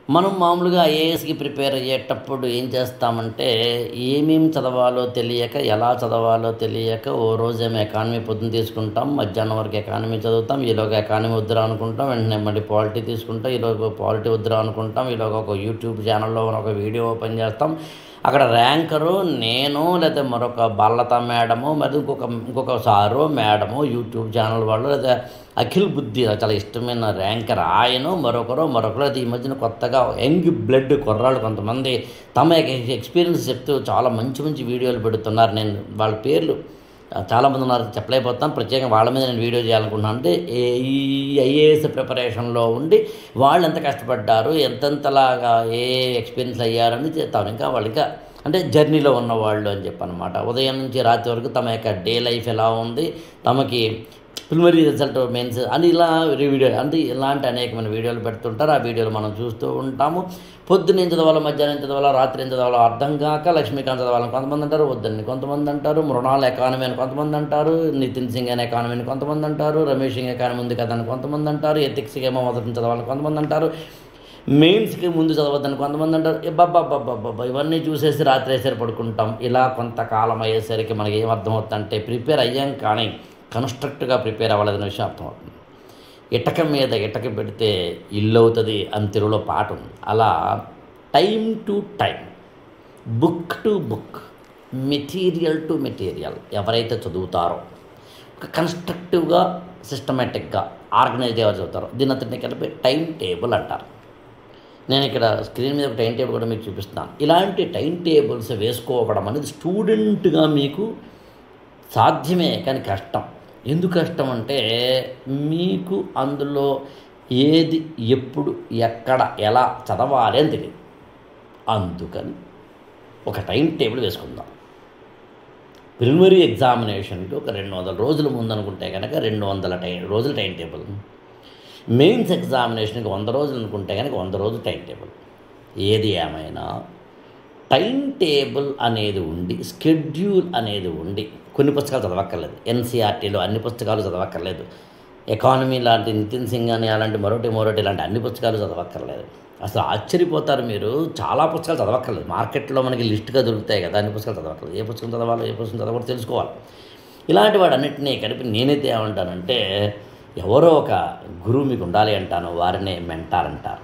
మనం మామూలుగా ఐఏఎస్‌కి ప్రిపేర్ అయ్యేటప్పుడు ఏం చేస్తామంటే, ఏమేమి చదవాలో తెలియక, ఎలా చదవాలో తెలియక, ఓ రోజేమో ఎకానమీ పొద్దున తీసుకుంటాం, మధ్యాహ్నం వరకు ఎకానమీ చదువుతాం, ఈలోగా ఎకానమీ వద్దురా అనుకుంటాం, వెంటనే మళ్ళీ పాలిటీ తీసుకుంటాం, ఈలోగా పాలిటీ వద్దురా అనుకుంటాం, ఈలోగా ఒక యూట్యూబ్ ఛానల్‌లో ఒక వీడియో ఓపెన్ చేస్తాం. అక్కడ ర్యాంకరు నేను లేదా మరొక బాలలత మేడమో, మరి ఇంకొక సారో, మేడమో, యూట్యూబ్ ఛానల్ వాళ్ళు లేదా అఖిల్ బుద్ధి చాలా ఇష్టమైన ర్యాంకర్ ఆయనో మరొకరు అది ఈ మధ్యన కొత్తగా యంగ్ బ్లడ్ కుర్రాళ్ళు కొంతమంది తమ ఎక్స్పీరియన్స్ చెప్తూ చాలా మంచి మంచి వీడియోలు పెడుతున్నారు. నేను వాళ్ళ పేర్లు చాలామంది ఉన్నారు, చెప్పలేకపోతాను. ప్రత్యేకంగా వాళ్ళ మీద నేను వీడియో చేయాలనుకుంటున్నాను. అంటే ఈ ఐఏఎస్ ప్రిపరేషన్లో ఉండి వాళ్ళు ఎంత కష్టపడ్డారు, ఎంతెంతలాగా ఏ ఎక్స్పీరియన్స్ అయ్యారని చెప్తాను. ఇంకా వాళ్ళు ఇంకా అంటే జర్నీలో ఉన్నవాళ్ళు అని చెప్పనమాట. ఉదయం నుంచి రాత్రి వరకు తమ యొక్క డే లైఫ్ ఎలా ఉంది, తమకి ప్రిలిమినరీ రిజల్ట్ మెయిన్స్ అని ఇలా వీడియో అంటే ఇలాంటి అనేకమైన వీడియోలు పెడుతుంటారు. ఆ వీడియోలు మనం చూస్తూ ఉంటాము. పొద్దున్న ఏం చదవాలో, మధ్యాహ్నం ఏం చదవాలో, రాత్రి ఏం చదవాలో అర్థం కాక లక్ష్మీకాంత్ చదవాలని కొంతమంది అంటారు, వద్దని కొంతమంది అంటారు, మృణాల్ ఎకానమీ అని కొంతమంది అంటారు, నితిన్ సింగ్ అనే ఎకానమీ అని కొంతమంది అంటారు, రమేష్ సింగ్ ఎకానమీ ఉంది కదా అని కొంతమంది అంటారు, ఎథిక్స్కి ఏమో మొదటి చదవాలని కొంతమంది అంటారు, మెయిన్స్కి ముందు చదవద్దని కొంతమంది అంటారు. బాబా ఇవన్నీ చూసేసి రాత్రి వేసరి పడుకుంటాం. ఇలా కొంతకాలం అయ్యేసరికి మనకి ఏం అర్థమవుతుందంటే ప్రిపేర్ అయ్యాం కానీ కన్స్ట్రక్ట్గా ప్రిపేర్ అవ్వలేదనే విషయం అర్థమవుతుంది. ఇటక మీద ఇటక పెడితే ఇల్లు అవుతుంది అని తెలుగులో పాట ఉంది. అలా time to time, book to book, material to material ఎవరైతే చదువుతారో ఒక కన్స్ట్రక్టివ్గా, సిస్టమేటిక్గా, ఆర్గనైజ్గా ఎవరు చదువుతారో దీని అంతటిని కలిపి టైం టేబుల్ అంటారు. నేను ఇక్కడ స్క్రీన్ మీద ఒక టైం టేబుల్ కూడా మీకు చూపిస్తున్నాను. ఇలాంటి టైం టేబుల్స్ వేసుకోవడం అనేది స్టూడెంట్గా మీకు సాధ్యమే, కానీ కష్టం. ఎందుకు కష్టం అంటే మీకు అందులో ఏది ఎప్పుడు ఎక్కడ ఎలా చదవాలి అని తెలియదు. అందుకని ఒక టైం టేబుల్ వేసుకుందాం. ప్రిలిమినరీ ఎగ్జామినేషన్కి ఒక 200 రోజుల ముందు అనుకుంటే కనుక 200 రోజుల టైం టేబుల్, మెయిన్స్ ఎగ్జామినేషన్కి 100 రోజులు అనుకుంటే కనుక 100 రోజుల టైం టేబుల్. ఏది ఏమైనా టైం టేబుల్ అనేది ఉండి, స్కెడ్యూల్ అనేది ఉండి, కొన్ని పుస్తకాలు చదవక్కర్లేదు, ఎన్సీఆర్టీలో అన్ని పుస్తకాలు చదవక్కర్లేదు, ఎకానమీ లాంటి నితిన్ సింగ్ అని అలాంటి మరోటి ఇలాంటి అన్ని పుస్తకాలు చదవక్కర్లేదు. అసలు ఆశ్చర్యపోతారు మీరు, చాలా పుస్తకాలు చదవక్కర్లేదు. మార్కెట్లో మనకి లిస్టుగా దొరుకుతాయి కదా, అన్ని పుస్తకాలు చదవక్కర్లేదు. ఏ పుస్తకం చదవాలో, ఏ పుస్తకం చదవాలో తెలుసుకోవాలి. ఇలాంటి వాడన్నింటినీ కలిపి నేనైతే ఏమంటానంటే, ఎవరో ఒక గురువు మీకు ఉండాలి అంటాను, వారినే మెంటార్ అంటారు.